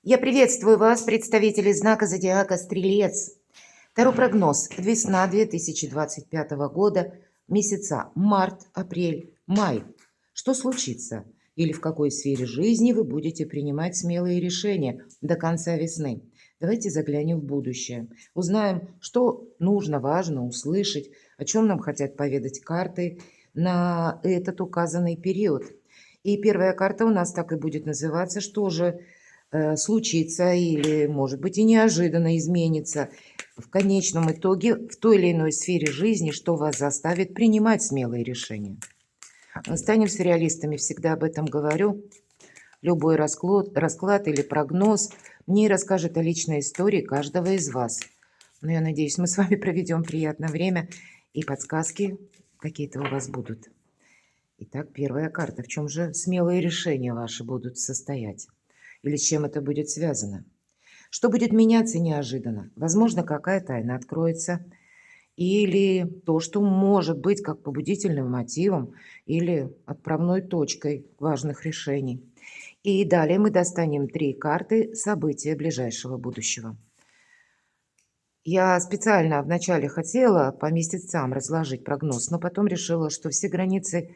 Я приветствую вас, представители знака зодиака Стрелец. Таро прогноз. Весна 2025 года, месяца март, апрель, май. Что случится? Или в какой сфере жизни вы будете принимать смелые решения до конца весны? Давайте заглянем в будущее. Узнаем, что нужно, важно услышать, о чем нам хотят поведать карты на этот указанный период. И первая карта у нас так и будет называться, что же случится или, может быть, и неожиданно изменится в конечном итоге в той или иной сфере жизни, что вас заставит принимать смелые решения. Станем сериалистами, всегда об этом говорю. Любой расклад или прогноз мне расскажет о личной истории каждого из вас. Но я надеюсь, мы с вами проведем приятное время, и подсказки какие-то у вас будут. Итак, первая карта. В чем же смелые решения ваши будут состоять? Или с чем это будет связано? Что будет меняться неожиданно? Возможно, какая тайна откроется, или то, что может быть как побудительным мотивом или отправной точкой важных решений. И далее мы достанем 3 карты события ближайшего будущего. Я специально вначале хотела по месяцам разложить прогноз, но потом решила, что все границы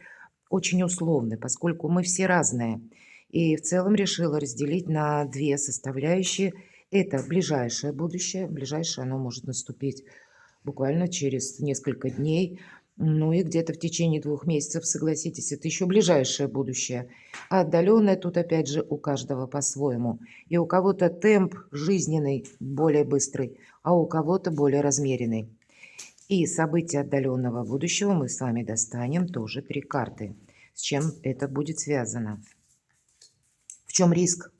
очень условны, поскольку мы все разные. И в целом решила разделить на 2 составляющие. Это ближайшее будущее. Ближайшее оно может наступить буквально через несколько дней. Ну и где-то в течение 2 месяцев, согласитесь, это еще ближайшее будущее. А отдаленное тут опять же у каждого по-своему. И у кого-то темп жизненный более быстрый, а у кого-то более размеренный. И события отдаленного будущего мы с вами достанем тоже 3 карты. С чем это будет связано? В чем риск?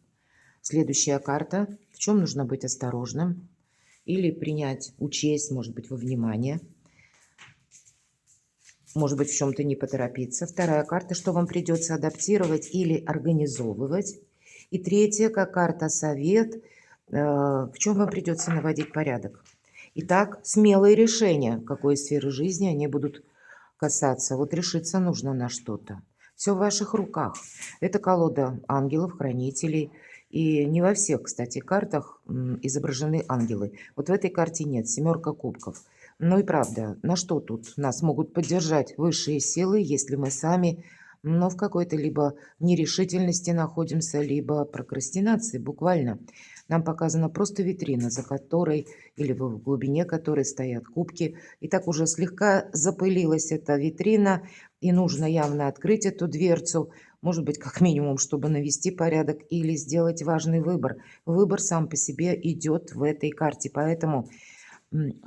Следующая карта. В чем нужно быть осторожным? Или принять, учесть, может быть, во внимание. Может быть, в чем-то не поторопиться. Вторая карта, что вам придется адаптировать или организовывать. И третья, как карта совет, в чем вам придется наводить порядок. Итак, смелые решения, какой сферы жизни они будут касаться. Вот решиться нужно на что-то. Все в ваших руках. Это колода ангелов, хранителей. И не во всех, кстати, картах изображены ангелы. Вот в этой карте нет. 7 кубков. Ну и правда, на что тут нас могут поддержать высшие силы, если мы сами, в какой-то либо нерешительности находимся, либо прокрастинации, буквально. Нам показана просто витрина, за которой или в глубине которой стоят кубки. И так уже слегка запылилась эта витрина, и нужно явно открыть эту дверцу, может быть, как минимум, чтобы навести порядок или сделать важный выбор. Выбор сам по себе идет в этой карте, поэтому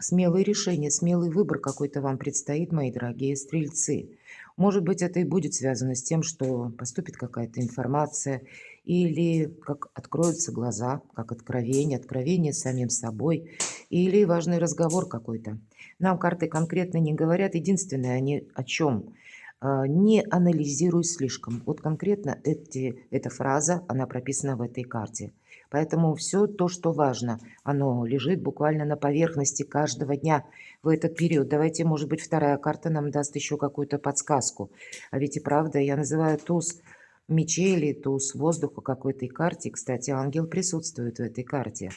смелые решения, смелый выбор какой-то вам предстоит, мои дорогие стрельцы. Может быть, это и будет связано с тем, что поступит какая-то информация, или как откроются глаза, как откровение, откровение с самим собой, или важный разговор какой-то. Нам карты конкретно не говорят. Единственное, они о чем? Не анализируй слишком. Вот конкретно эта фраза, она прописана в этой карте. Поэтому все то, что важно, оно лежит буквально на поверхности каждого дня в этот период. Давайте, может быть, вторая карта нам даст еще какую-то подсказку. А ведь и правда, я называю туз мечей или туз воздуха, как в этой карте. Кстати, ангел присутствует в этой карте.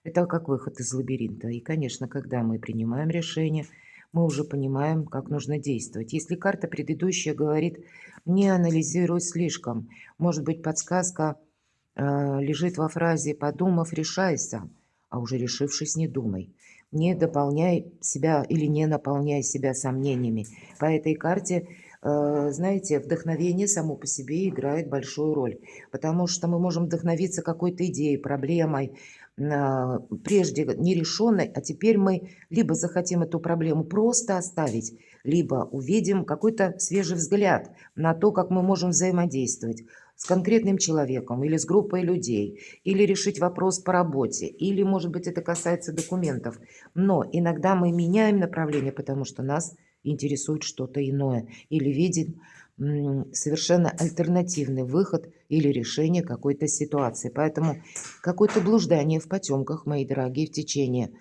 Это как выход из лабиринта. И, конечно, когда мы принимаем решение, мы уже понимаем, как нужно действовать. Если карта предыдущая говорит «не анализируй слишком», может быть, подсказка лежит во фразе «подумав, решайся», а уже решившись, не думай. Не дополняй себя или не наполняй себя сомнениями. По этой карте, знаете, вдохновение само по себе играет большую роль, потому что мы можем вдохновиться какой-то идеей, проблемой, прежде нерешенной, а теперь мы либо захотим эту проблему просто оставить, либо увидим какой-то свежий взгляд на то, как мы можем взаимодействовать с конкретным человеком или с группой людей, или решить вопрос по работе, или, может быть, это касается документов. Но иногда мы меняем направление, потому что нас интересует что-то иное, или видим совершенно альтернативный выход или решение какой-то ситуации. Поэтому какое-то блуждание в потемках, мои дорогие, в течение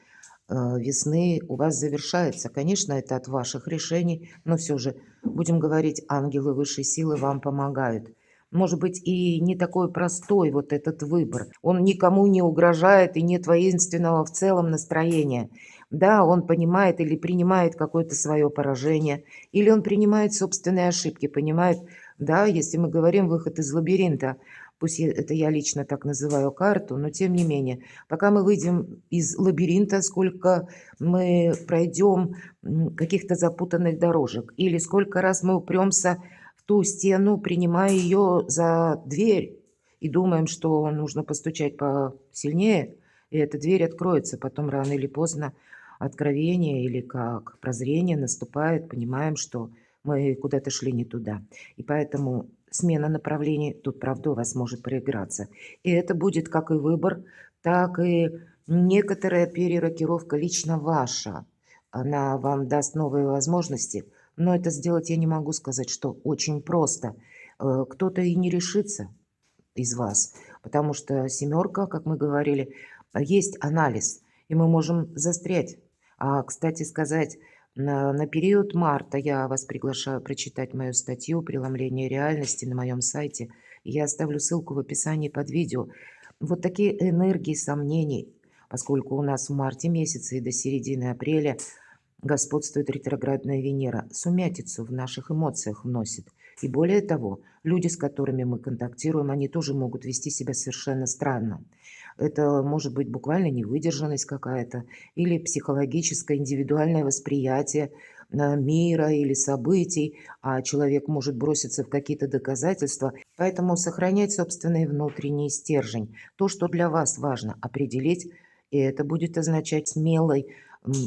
весны у вас завершается. Конечно, это от ваших решений, но все же, будем говорить, ангелы высшей силы вам помогают. может быть, и не такой простой вот этот выбор. Он никому не угрожает и нет воинственного в целом настроения. Да, он понимает или принимает какое-то свое поражение, или он принимает собственные ошибки, понимает, да, если мы говорим выход из лабиринта, пусть это я лично так называю карту, но тем не менее, пока мы выйдем из лабиринта, сколько мы пройдем каких-то запутанных дорожек, или сколько раз мы упремся в ту стену, принимая ее за дверь, и думаем, что нужно постучать посильнее, и эта дверь откроется. Потом рано или поздно откровение или как прозрение наступает, понимаем, что мы куда-то шли не туда. И поэтому смена направлений тут, правда, у вас может проиграться. И это будет как и выбор, так и некоторая перерокировка лично ваша. Она вам даст новые возможности, но это сделать я не могу сказать, что очень просто. Кто-то и не решится из вас, потому что семерка, как мы говорили, есть анализ, и мы можем застрять. Кстати сказать, на период марта я вас приглашаю прочитать мою статью «Преломление реальности» на моем сайте. Я оставлю ссылку в описании под видео. Вот такие энергии сомнений, поскольку у нас в марте месяце и до середины апреля господствует ретроградная Венера, сумятицу в наших эмоциях вносит. И более того, люди, с которыми мы контактируем, они тоже могут вести себя совершенно странно. Это может быть буквально невыдержанность какая-то или психологическое индивидуальное восприятие мира или событий, а человек может броситься в какие-то доказательства. Поэтому сохранять собственный внутренний стержень. То, что для вас важно определить, и это будет означать смелый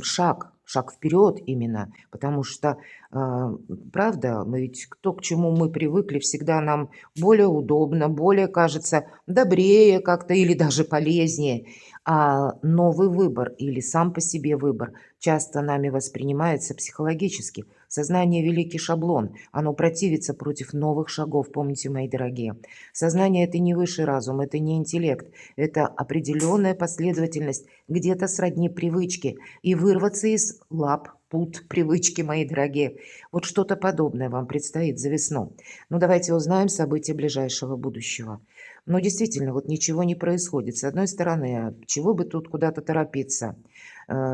шаг вперед именно, потому что, правда, мы ведь кто к чему мы привыкли, всегда нам более удобно, более кажется добрее как-то или даже полезнее. А новый выбор или сам по себе выбор часто нами воспринимается психологически. Сознание– великий шаблон, оно противится против новых шагов, помните, мои дорогие. Сознание– это не высший разум, это не интеллект, это определенная последовательность, где-то сродни привычки, и вырваться из лап, пут привычки, мои дорогие. Вот что-то подобное вам предстоит за весну. Ну, давайте узнаем события ближайшего будущего. Но действительно, вот ничего не происходит. С одной стороны, чего бы тут куда-то торопиться?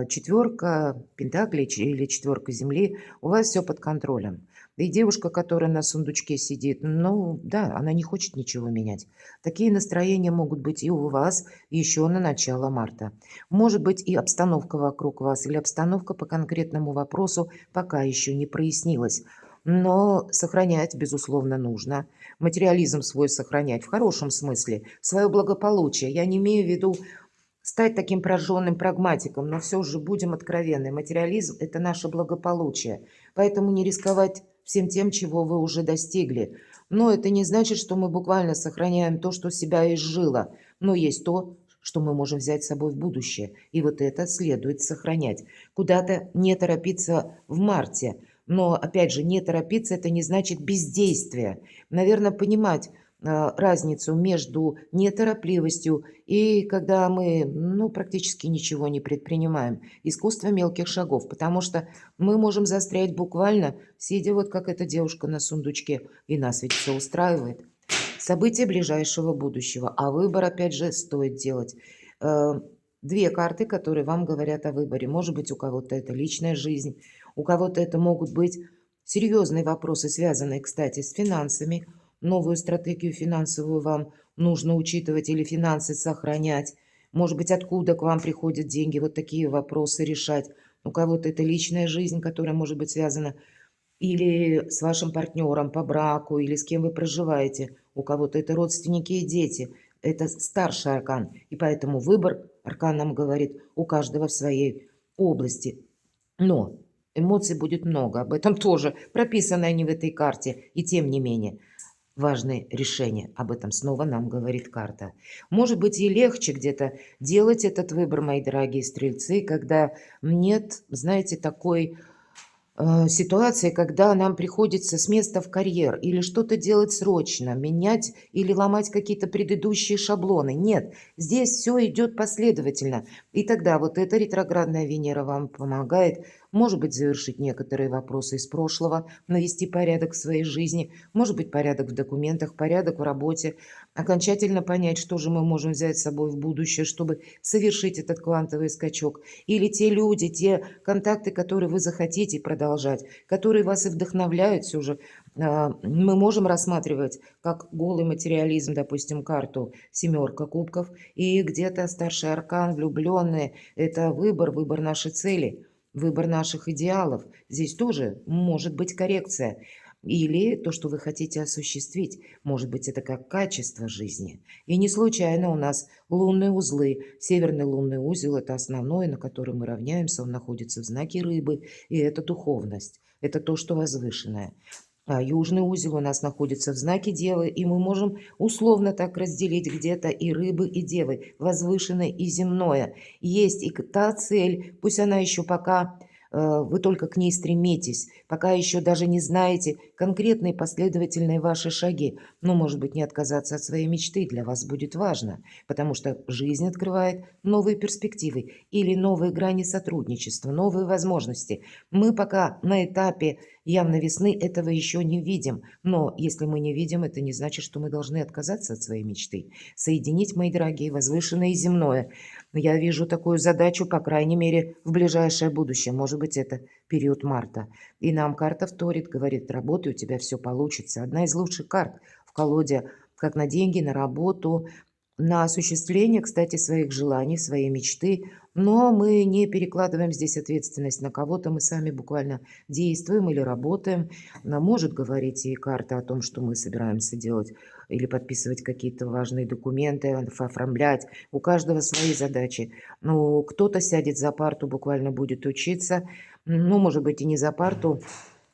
Четверка пентаклей или четверка земли, у вас все под контролем. И девушка, которая на сундучке сидит, ну да, она не хочет ничего менять. Такие настроения могут быть и у вас еще на начало марта. Может быть и обстановка вокруг вас или обстановка по конкретному вопросу пока еще не прояснилась. Но сохранять, безусловно, нужно. Материализм свой сохранять в хорошем смысле, свое благополучие. Я не имею в виду стать таким прожженным прагматиком, но все же будем откровенны. Материализм– это наше благополучие. Поэтому не рисковать всем тем, чего вы уже достигли. Но это не значит, что мы буквально сохраняем то, что себя изжило. Но есть то, что мы можем взять с собой в будущее. И вот это следует сохранять. Куда-то не торопиться в марте. Но, опять же, не торопиться– это не значит бездействие. Наверное, понимать разницу между неторопливостью и когда мы практически ничего не предпринимаем. Искусство мелких шагов, потому что мы можем застрять буквально, сидя вот как эта девушка на сундучке, и нас ведь все устраивает. События ближайшего будущего, а выбор, опять же, стоит делать. Две карты, которые вам говорят о выборе. Может быть, у кого-то это личная жизнь, у кого-то это могут быть серьезные вопросы, связанные, кстати, с финансами. Новую стратегию финансовую вам нужно учитывать или финансы сохранять. Может быть, откуда к вам приходят деньги, вот такие вопросы решать. У кого-то это личная жизнь, которая может быть связана или с вашим партнером по браку, или с кем вы проживаете. У кого-то это родственники и дети. Это старший аркан. И поэтому выбор, аркан нам говорит, у каждого в своей области. Но эмоций будет много. Об этом тоже прописано не в этой карте. И тем не менее, важные решения. Об этом снова нам говорит карта. Может быть и легче где-то делать этот выбор, мои дорогие стрельцы, когда нет, знаете, такой ситуации, когда нам приходится с места в карьер или что-то делать срочно, менять или ломать какие-то предыдущие шаблоны. Нет, здесь все идет последовательно. И тогда вот эта ретроградная Венера вам помогает может быть, завершить некоторые вопросы из прошлого, навести порядок в своей жизни, может быть, порядок в документах, порядок в работе, окончательно понять, что же мы можем взять с собой в будущее, чтобы совершить этот квантовый скачок. Или те люди, те контакты, которые вы захотите продолжать, которые вас и вдохновляют все же. Мы можем рассматривать как голый материализм, допустим, карту «Семерка кубков», и где-то старший аркан, влюбленные. Это выбор нашей цели, выбор наших идеалов. Здесь тоже может быть коррекция. Или то, что вы хотите осуществить. Может быть, это как качество жизни. И не случайно у нас лунные узлы. Северный лунный узел– это основной, на который мы равняемся. Он находится в знаке рыбы. И это духовность. Это то, что возвышенное. А южный узел у нас находится в знаке Девы, и мы можем условно так разделить где-то и рыбы, и девы, возвышенное и земное. Есть и та цель, пусть она еще пока вы только к ней стремитесь, пока еще даже не знаете конкретные последовательные ваши шаги. Но, может быть, не отказаться от своей мечты для вас будет важно, потому что жизнь открывает новые перспективы или новые грани сотрудничества, новые возможности. Мы пока на этапе явно весны этого еще не видим. Но если мы не видим, это не значит, что мы должны отказаться от своей мечты. Соединить, мои дорогие, возвышенное и земное. Я вижу такую задачу, по крайней мере, в ближайшее будущее. Может быть, это период марта. И нам карта вторит, говорит, работай, у тебя все получится. Одна из лучших карт в колоде, как на деньги, на работу, на осуществление, кстати, своих желаний, своей мечты. Но мы не перекладываем здесь ответственность на кого-то, мы сами буквально действуем или работаем. Она может говорить и карта о том, что мы собираемся делать или подписывать какие-то важные документы, оформлять. У каждого свои задачи. Ну, кто-то сядет за парту, буквально будет учиться. Ну, может быть, и не за парту,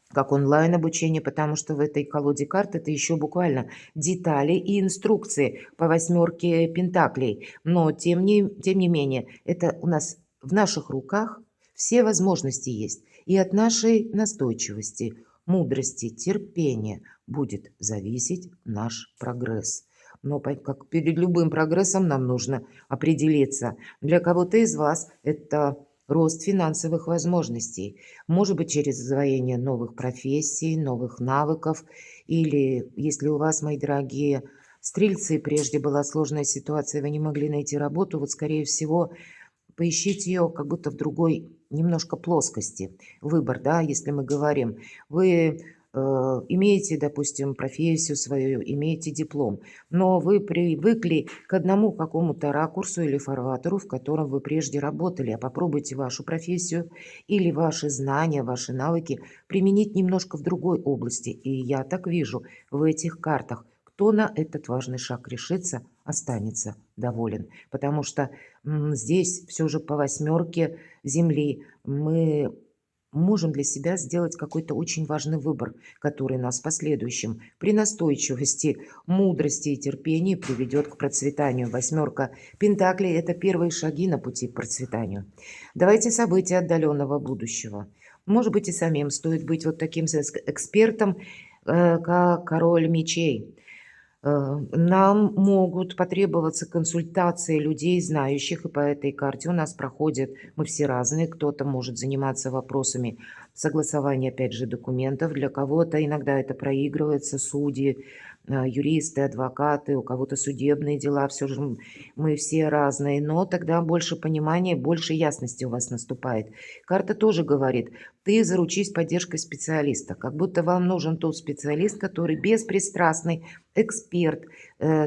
как онлайн-обучение, потому что в этой колоде карт это еще буквально детали и инструкции по восьмерке пентаклей. Но тем не менее, это у нас в наших руках все возможности есть. И от нашей настойчивости, мудрости, терпения будет зависеть наш прогресс. Но как перед любым прогрессом нам нужно определиться. Для кого-то из вас это рост финансовых возможностей. Может быть, через освоение новых профессий, новых навыков. Или, если у вас, мои дорогие стрельцы, прежде была сложная ситуация, вы не могли найти работу, вот, скорее всего, поищите ее как будто в другой немножко плоскости. Выбор, да, если мы говорим. Вы имеете, допустим, профессию свою, имеете диплом, но вы привыкли к одному какому-то ракурсу или фарватеру, в котором вы прежде работали. А попробуйте вашу профессию или ваши знания, ваши навыки применить немножко в другой области. И я так вижу в этих картах, кто на этот важный шаг решится, останется доволен. Потому что здесь все же по восьмерке Земли мы можем для себя сделать какой-то очень важный выбор, который нас в последующем при настойчивости, мудрости и терпении приведет к процветанию. Восьмерка Пентаклей– это первые шаги на пути к процветанию. Давайте события отдаленного будущего. Может быть, и самим стоит быть вот таким экспертом, как король мечей. Нам могут потребоваться консультации людей, знающих, и по этой карте у нас проходят, мы все разные, кто-то может заниматься вопросами согласования, опять же, документов, для кого-то иногда это проигрывается, судьи, юристы, адвокаты, у кого-то судебные дела, все же мы все разные, но тогда больше понимания, больше ясности у вас наступает. Карта тоже говорит, ты заручись поддержкой специалиста, как будто вам нужен тот специалист, который беспристрастный, эксперт,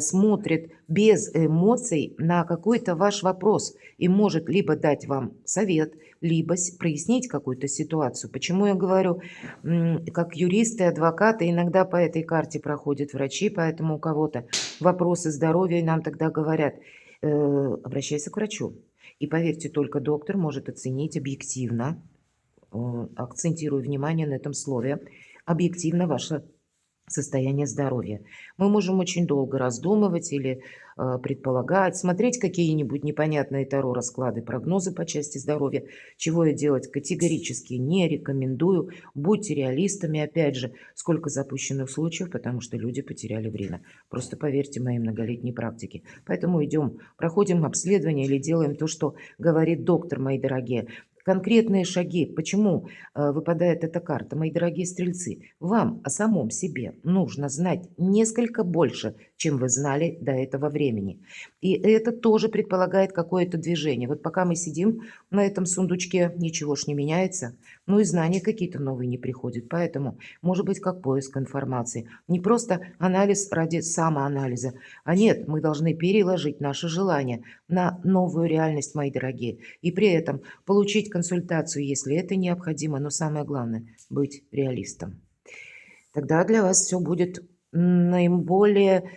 смотрит без эмоций на какой-то ваш вопрос и может либо дать вам совет, либо прояснить какую-то ситуацию. Почему я говорю, как юристы, адвокаты, иногда по этой карте проходят врачи, поэтому у кого-то вопросы здоровья, и нам тогда говорят, обращайся к врачу. И поверьте, только доктор может оценить объективно, акцентирую внимание на этом слове, объективно ваше состояние здоровья. Мы можем очень долго раздумывать или предполагать, смотреть какие-нибудь непонятные таро расклады, прогнозы по части здоровья, чего я делать категорически не рекомендую. Будьте реалистами, опять же, сколько запущенных случаев, потому что люди потеряли время. Просто поверьте моей многолетней практике. Поэтому идем, проходим обследование или делаем то, что говорит доктор, мои дорогие. конкретные шаги. Почему выпадает эта карта? Мои дорогие стрельцы, вам о самом себе нужно знать несколько больше, чем вы знали до этого времени. И это тоже предполагает какое-то движение. Вот пока мы сидим на этом сундучке, ничего ж не меняется, ну и знания какие-то новые не приходят. Поэтому, может быть, как поиск информации. Не просто анализ ради самоанализа, а нет, мы должны переложить наши желания на новую реальность, мои дорогие. И при этом получить консультацию, если это необходимо, но самое главное – быть реалистом. Тогда для вас все будет наиболее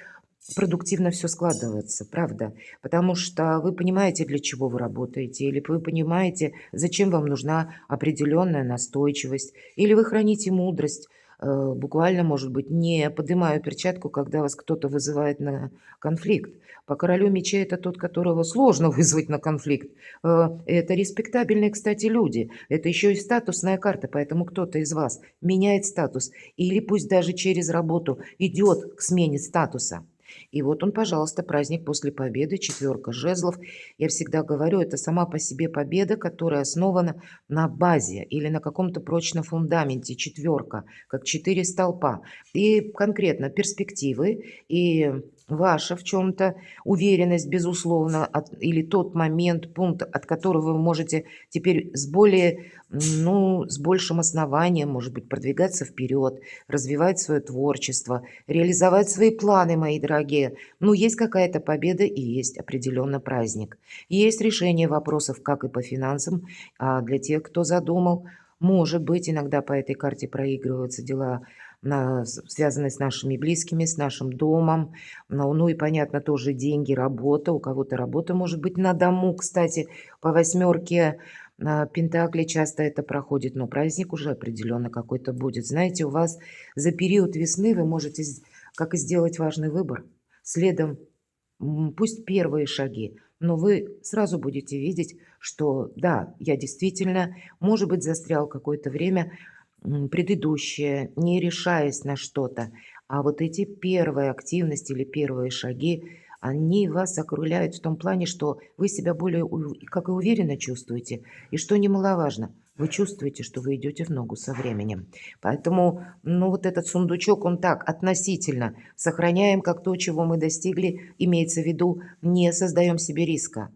продуктивно все складывается, правда. Потому что вы понимаете, для чего вы работаете, или вы понимаете, зачем вам нужна определенная настойчивость, или вы храните мудрость, буквально, может быть, не поднимая перчатку, когда вас кто-то вызывает на конфликт. По королю мечей это тот, которого сложно вызвать на конфликт. Это респектабельные, кстати, люди. Это еще и статусная карта, поэтому кто-то из вас меняет статус или пусть даже через работу идет к смене статуса. И вот он, пожалуйста, праздник после победы, четверка жезлов. Я всегда говорю, это сама по себе победа, которая основана на базе или на каком-то прочном фундаменте, четверка, как 4 столпа. И конкретно перспективы и ваша в чем-то уверенность, безусловно, или тот момент, пункт, от которого вы можете теперь с более, ну, с большим основанием, может быть, продвигаться вперед, развивать свое творчество, реализовать свои планы, мои дорогие. Ну, есть какая-то победа и есть определенно праздник. Есть решение вопросов, как и по финансам, а для тех, кто задумал, может быть, иногда по этой карте проигрываются дела, связанные с нашими близкими, с нашим домом. Ну и, понятно, тоже деньги, работа. У кого-то работа может быть на дому, кстати, по восьмерке Пентакли часто это проходит, но праздник уже определенно какой-то будет. Знаете, у вас за период весны вы можете как и сделать важный выбор. Следом, пусть первые шаги, но вы сразу будете видеть, что да, я действительно, может быть, застрял какое-то время предыдущее, не решаясь на что-то. А вот эти первые активности или первые шаги, они вас окрыляют в том плане, что вы себя более, как и уверенно чувствуете. И что немаловажно, вы чувствуете, что вы идете в ногу со временем. Поэтому, ну, вот этот сундучок, он так, относительно. Сохраняем как то, чего мы достигли, имеется в виду, не создаем себе риска.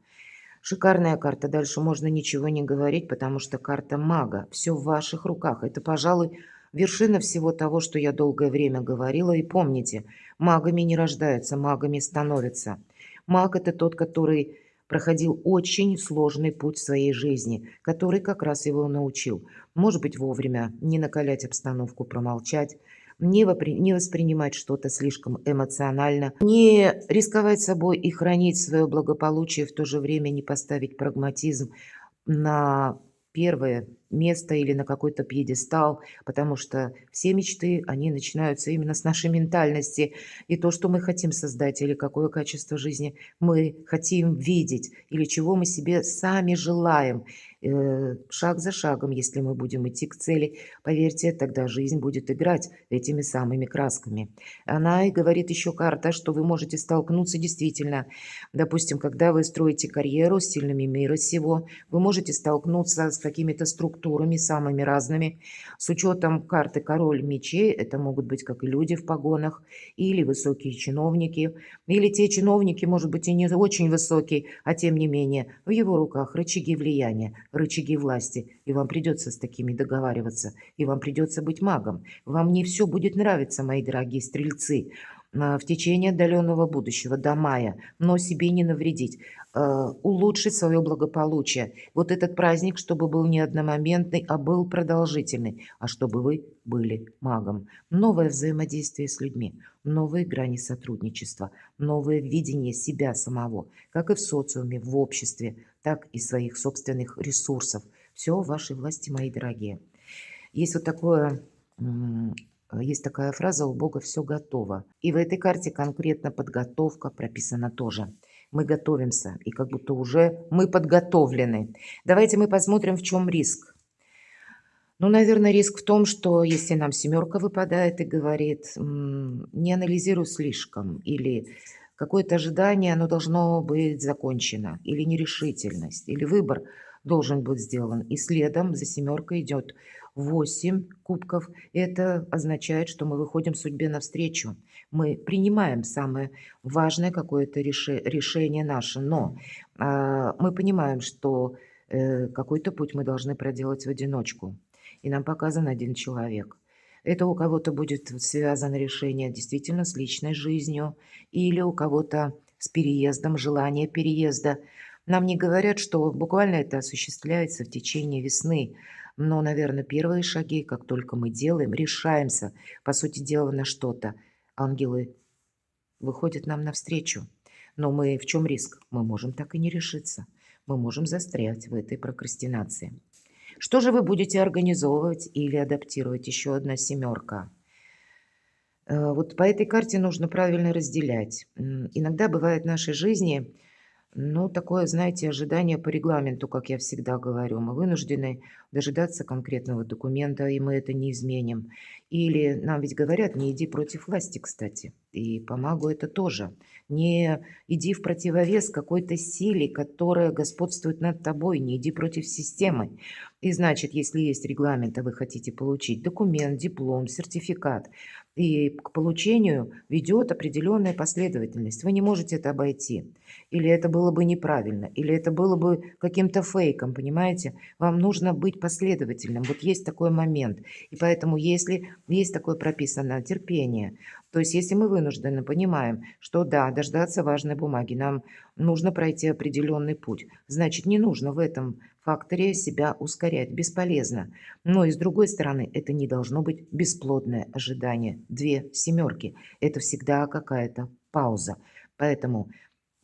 Шикарная карта. Дальше можно ничего не говорить, потому что карта мага. Все в ваших руках. Это, пожалуй, вершина всего того, что я долгое время говорила. И помните, магами не рождаются, магами становятся. Маг – это тот, который проходил очень сложный путь в своей жизни, который как раз его научил. Может быть, вовремя не накалять обстановку, промолчать, не воспринимать что-то слишком эмоционально, не рисковать собой и хранить свое благополучие, в то же время не поставить прагматизм на первое место или на какой-то пьедестал, потому что все мечты, они начинаются именно с нашей ментальности. И то, что мы хотим создать, или какое качество жизни мы хотим видеть, или чего мы себе сами желаем, шаг за шагом, если мы будем идти к цели, поверьте, тогда жизнь будет играть этими самыми красками. Она и говорит еще карта, что вы можете столкнуться действительно, допустим, когда вы строите карьеру с сильными мира сего, вы можете столкнуться с какими-то структурами самыми разными. С учетом карты король мечей, это могут быть как и люди в погонах, или высокие чиновники, или те чиновники, может быть, и не очень высокие, а тем не менее, в его руках рычаги влияния, рычаги власти, и вам придется с такими договариваться, и вам придется быть магом. Вам не все будет нравиться, мои дорогие стрельцы, в течение отдаленного будущего, до мая, но себе не навредить, улучшить свое благополучие. Вот этот праздник, чтобы был не одномоментный, а был продолжительный, а чтобы вы были магом. Новое взаимодействие с людьми, новые грани сотрудничества, новое видение себя самого, как и в социуме, в обществе, так и своих собственных ресурсов. Все в вашей власти, мои дорогие. Есть вот такое, есть такая фраза «У Бога все готово». И в этой карте конкретно подготовка прописана тоже. Мы готовимся, и как будто уже мы подготовлены. Давайте мы посмотрим, в чем риск. Ну, наверное, риск в том, что если нам семерка выпадает и говорит, не анализируй слишком, или какое-то ожидание, оно должно быть закончено, или нерешительность, или выбор. должен быть сделан. И следом за семеркой идет 8 кубков. Это означает, что мы выходим судьбе навстречу. Мы принимаем самое важное какое-то решение наше. Но мы понимаем, что какой-то путь мы должны проделать в одиночку. И нам показан один человек. Это у кого-то будет связано решение действительно с личной жизнью, или у кого-то с переездом, желание переезда. Нам не говорят, что буквально это осуществляется в течение весны. Но, наверное, первые шаги, как только мы делаем, решаемся, по сути дела, на что-то, ангелы выходят нам навстречу. Но мы в чем риск? Мы можем так и не решиться. Мы можем застрять в этой прокрастинации. Что же вы будете организовывать или адаптировать? Еще одна семерка. Вот по этой карте нужно правильно разделять. Иногда бывает в нашей жизни, ну, такое, знаете, ожидание по регламенту, как я всегда говорю. Мы вынуждены дожидаться конкретного документа, и мы это не изменим. Или нам ведь говорят, не иди против власти, кстати. И по магу это тоже. Не иди в противовес какой-то силе, которая господствует над тобой. Не иди против системы. И значит, если есть регламент, а вы хотите получить документ, диплом, сертификат, и к получению ведет определенная последовательность. Вы не можете это обойти. Или это было бы неправильно, или это было бы каким-то фейком, понимаете? Вам нужно быть последовательным. Вот есть такой момент. И поэтому, если есть такое прописано терпение, то есть если мы вынуждены, понимаем, что да, дождаться важной бумаги, нам нужно пройти определенный путь, значит, не нужно в этом факторе себя ускорять, бесполезно. Но и с другой стороны, это не должно быть бесплодное ожидание. 2 семерки– это всегда какая-то пауза. Поэтому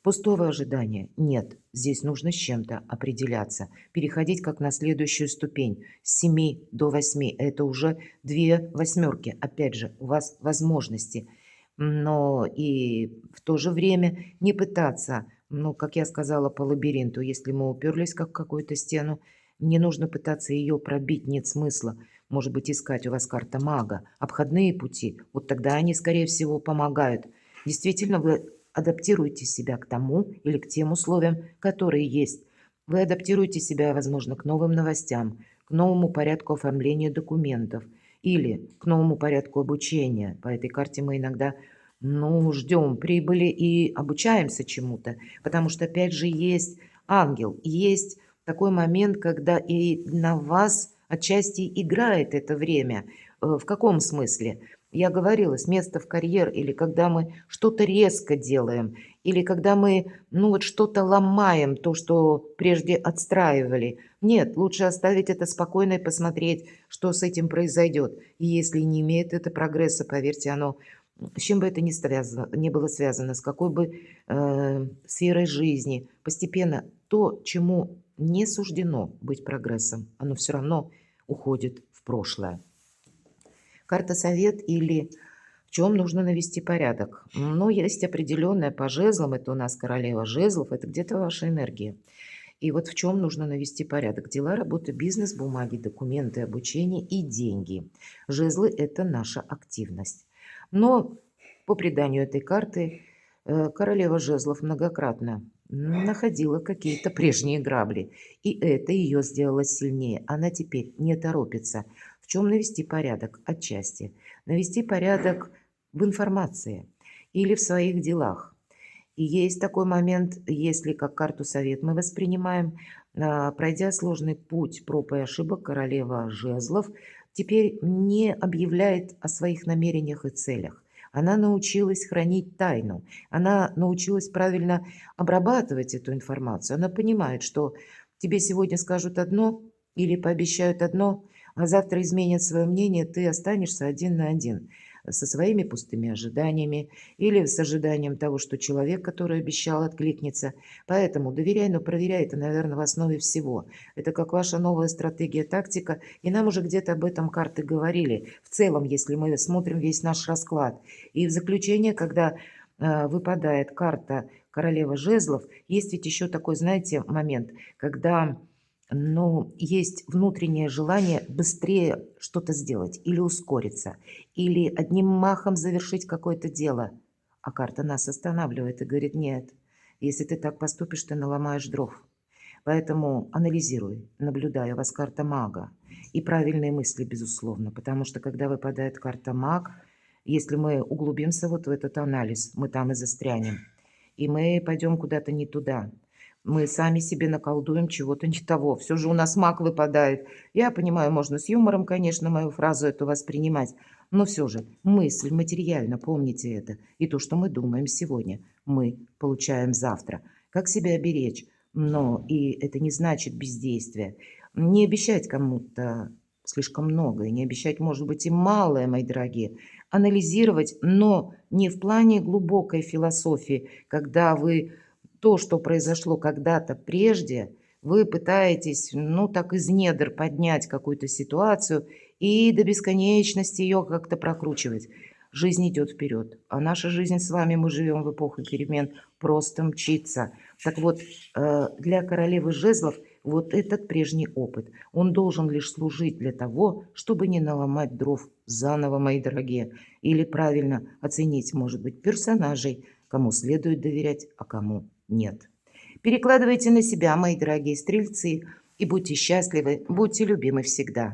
пустого ожидания нет. Здесь нужно с чем-то определяться. Переходить как на следующую ступень. С 7 до 8. Это уже 2 восьмерки. Опять же, у вас возможности. Но и в то же время не пытаться, ну, как я сказала, по лабиринту. Если мы уперлись как в какую-то стену, не нужно пытаться ее пробить, нет смысла. Может быть, искать у вас карта мага, обходные пути. Вот тогда они, скорее всего, помогают. Действительно, вы адаптируйте себя к тому или к тем условиям, которые есть. Вы адаптируете себя, возможно, к новым новостям, к новому порядку оформления документов или к новому порядку обучения. По этой карте мы иногда, ну, ждем прибыли и обучаемся чему-то, потому что, опять же, есть ангел, есть такой момент, когда и на вас отчасти играет это время. В каком смысле? Я говорила, с места в карьер, или когда мы что-то резко делаем, или когда мы, ну вот что-то ломаем, то, что прежде отстраивали. Нет, лучше оставить это спокойно и посмотреть, что с этим произойдет. И если не имеет это прогресса, поверьте, оно, с чем бы это ни, не было связано, с какой бы сферой жизни, постепенно то, чему не суждено быть прогрессом, оно все равно уходит в прошлое. Карта совет или в чем нужно навести порядок. Но есть определенная по жезлам, это у нас королева жезлов, это где-то ваша энергия. И вот в чем нужно навести порядок. Дела, работа, бизнес, бумаги, документы, обучение и деньги. Жезлы– это наша активность. Но по преданию этой карты королева жезлов многократно находила какие-то прежние грабли. И это ее сделало сильнее. Она теперь не торопится. В чем навести порядок? Отчасти. Навести порядок в информации или в своих делах. И есть такой момент, если как карту совет мы воспринимаем, пройдя сложный путь проб и ошибок, королева жезлов теперь не объявляет о своих намерениях и целях. Она научилась хранить тайну, она научилась правильно обрабатывать эту информацию. Она понимает, что тебе сегодня скажут одно или пообещают одно, а завтра изменят свое мнение, ты останешься один на один со своими пустыми ожиданиями или с ожиданием того, что человек, который обещал, откликнется. Поэтому доверяй, но проверяй, это, наверное, в основе всего. Это как ваша новая стратегия, тактика, и нам уже где-то об этом карты говорили. В целом, если мы смотрим весь наш расклад. И в заключение, когда выпадает карта королева жезлов, есть ведь еще такой, знаете, момент, когда есть внутреннее желание быстрее что-то сделать или ускориться, или одним махом завершить какое-то дело. А карта нас останавливает и говорит, нет, если ты так поступишь, ты наломаешь дров. Поэтому анализируй, наблюдай, у вас карта мага. И правильные мысли, безусловно, потому что когда выпадает карта маг, если мы углубимся вот в этот анализ, мы там и застрянем. И мы пойдем куда-то не туда. Мы сами себе наколдуем чего-то не того. Все же у нас маг выпадает. Я понимаю, можно с юмором, конечно, мою фразу эту воспринимать, но все же мысль материально, помните это. И то, что мы думаем сегодня, мы получаем завтра. Как себя беречь? Но и это не значит бездействие. Не обещать кому-то слишком многое, не обещать, может быть, и малое, мои дорогие. Анализировать, но не в плане глубокой философии, когда вы то, что произошло когда-то прежде, вы пытаетесь, ну, так из недр поднять какую-то ситуацию и до бесконечности ее как-то прокручивать. Жизнь идет вперед, а наша жизнь с вами, мы живем в эпоху перемен, просто мчится. Так вот, для королевы жезлов вот этот прежний опыт, он должен лишь служить для того, чтобы не наломать дров заново, мои дорогие, или правильно оценить, может быть, персонажей, кому следует доверять, а кому нет. Перекладывайте на себя, мои дорогие стрельцы, и будьте счастливы, будьте любимы всегда.